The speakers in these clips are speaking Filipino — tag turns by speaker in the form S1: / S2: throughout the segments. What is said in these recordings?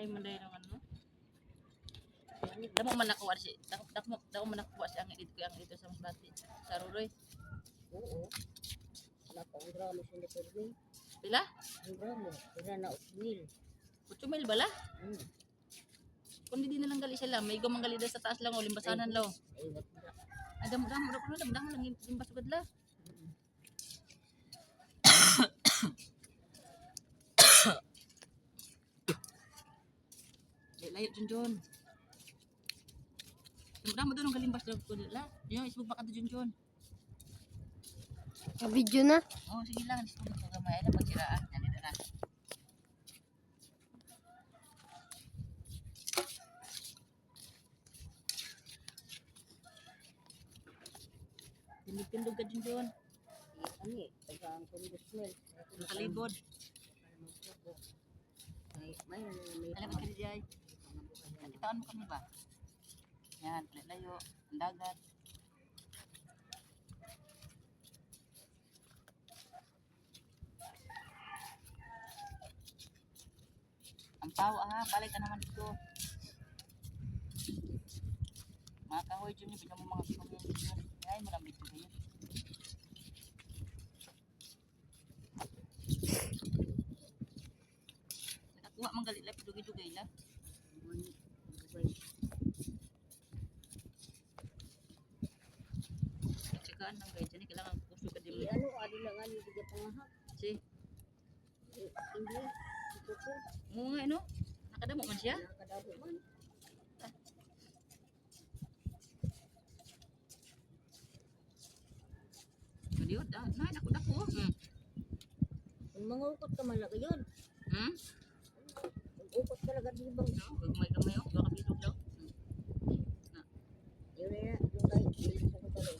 S1: Ay manday naman no. Damo man nakuha si damo man nakuha si ang dito ang dito sa Masbate. Sa Ruroy.
S2: Oo. Napang drama siya nito rin.
S1: Pila?
S2: Ang drama. Kaya na 8,000.
S1: 8,000 bala?
S2: Hmm.
S1: Kung di na lang gali sila, may gumanggali sa taas lang o limbasanan law.
S2: Ay, wat na.
S1: Ay damo lang limbas ugad la. Layo Junjun. Damo doon ang galimbas daw ko la. Yung isbog pa kadto Junjun.
S3: Video na.
S1: Oh, sige lang, isbog ko gamay na pagsiraan. Yan na. Tindog ka Junjun.
S2: Ani, tagang kondismel.
S1: Nakalibod.
S2: May
S1: Alam mo kini jay. Nakitaan mo kami ba? Yan, layo, ang dagat. Ang tawa ha, balik ka naman dito. Mga kahoy dyan yung pinamo mga community dyan. Ay, malambit ko kayo. Nakakuha mang galit lang, dugay-dugay lang. Nagsakaan lang guys, dyan kailangan puso ka din.
S2: ano, adi lang nga yung tiga pangahap.
S1: Si,
S2: Hindi, ito po.
S1: oo nga no? Nakadamo man siya.
S2: Nakadabo man.
S1: Maliot, nahin ako dako.
S2: Kung mangukot ka man lang yun.
S1: Hmm?
S2: Ukot talaga di bang.
S1: Gamay oh, baka bilog daw.
S2: Yun na, yung tayo, yung sa kutalo.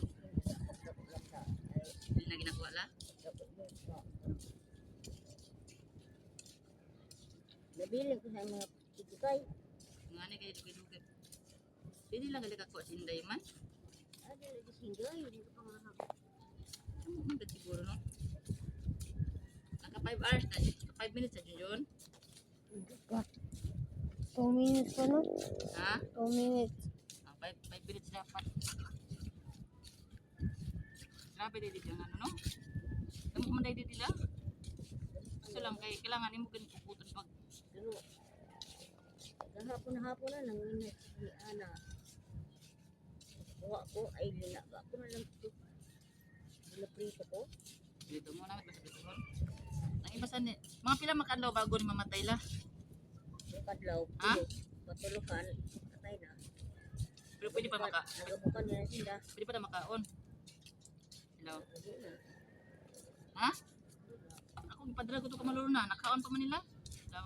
S1: Hindi na ginagawa la.
S2: Nabiling ko sa mga tikikay.
S1: Nga ni kayo dugay-dugay. Hindi lang gali kakuha si Inday man.
S2: Adi lagi singgay, hindi ko pangahap.
S1: Ano man siguro no? Naka 5 hours na, 5 minutes na Junjun.
S3: 2 minutes pa no?
S1: Ha?
S3: 2 minutes.
S1: 5 minutes dapat. Grabe din dito ang ano no? Damo man dahil dito lang. Kaso lang kay kailangan mo ganito putol pag
S2: Pero, hapon na nanginit ni Ana. Kuha ko, ay linaga ko na lang ito. Pinaprito ko.
S1: dito mo namin basta dito. Ang iba sa mga pila makadlaw bago ni mamatay la.
S2: Yung kadlaw,
S1: Ha?
S2: patulukan, patay na.
S1: Pero pwede pa
S2: Nagabukan niya sila.
S1: pwede pa na makaon. Hello.
S2: Hindi na.
S1: Ha? Ako gipadala ko to kamaluro na, nakaon pa man nila. Hello.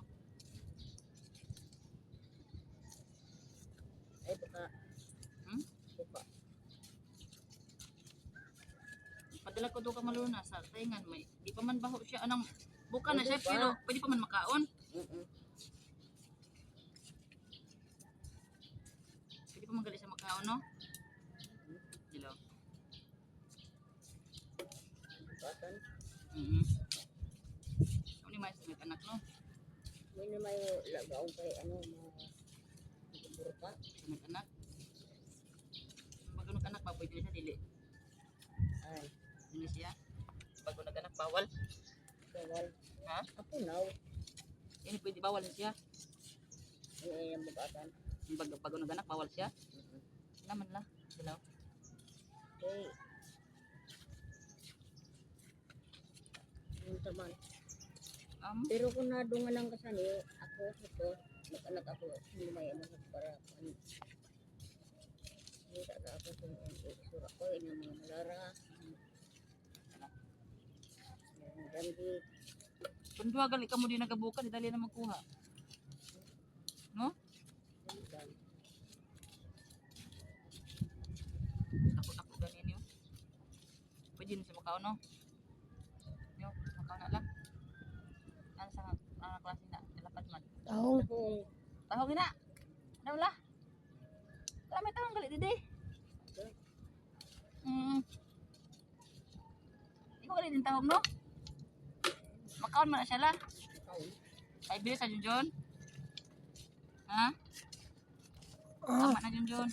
S2: Ay, baka.
S1: Hmm?
S2: Baka.
S1: Padala ko to kamaluro na sa taingan may di pa man baho siya anang buka na
S2: Pwede
S1: siya
S2: pa.
S1: pero pwede pa man makaon. Pwede pa man gali siya makaon no. Hello.
S2: Batan.
S1: Ano ni mais may anak no?
S2: May na may lagaong kay ano, mga burka.
S1: May anak. Pag anak pa pwede siya dili.
S2: Ay,
S1: Hindi siya. Pag nag-anak bawal.
S2: bawal.
S1: Ha?
S2: Ako now.
S1: Ini pwede bawal siya.
S2: Ano ay yung bukatan.
S1: Pag nag-anak bawal siya. Naman la. Hello.
S2: Okay. Yung taman. Pero kung nadungan lang kasani, ako ito, mag-anak ako, hindi may ano para hindi talaga ako sa isura ko, yung mga malara. Yung gandi.
S1: Kung duha gali ka mo di nagabuka, di dali na magkuha. No? Takot-takot ganin yun. Pwede na siya makaon no? Yo, makaon na lang. Ano sa klase na, nalapad man.
S3: Tahong.
S1: Tahong ina. Ano wala? Wala may tahong gali didi. Ikaw gali din tahong no? Makaon man na siya la. 5 minutes sa Junjun. Ha? Tama na Junjun.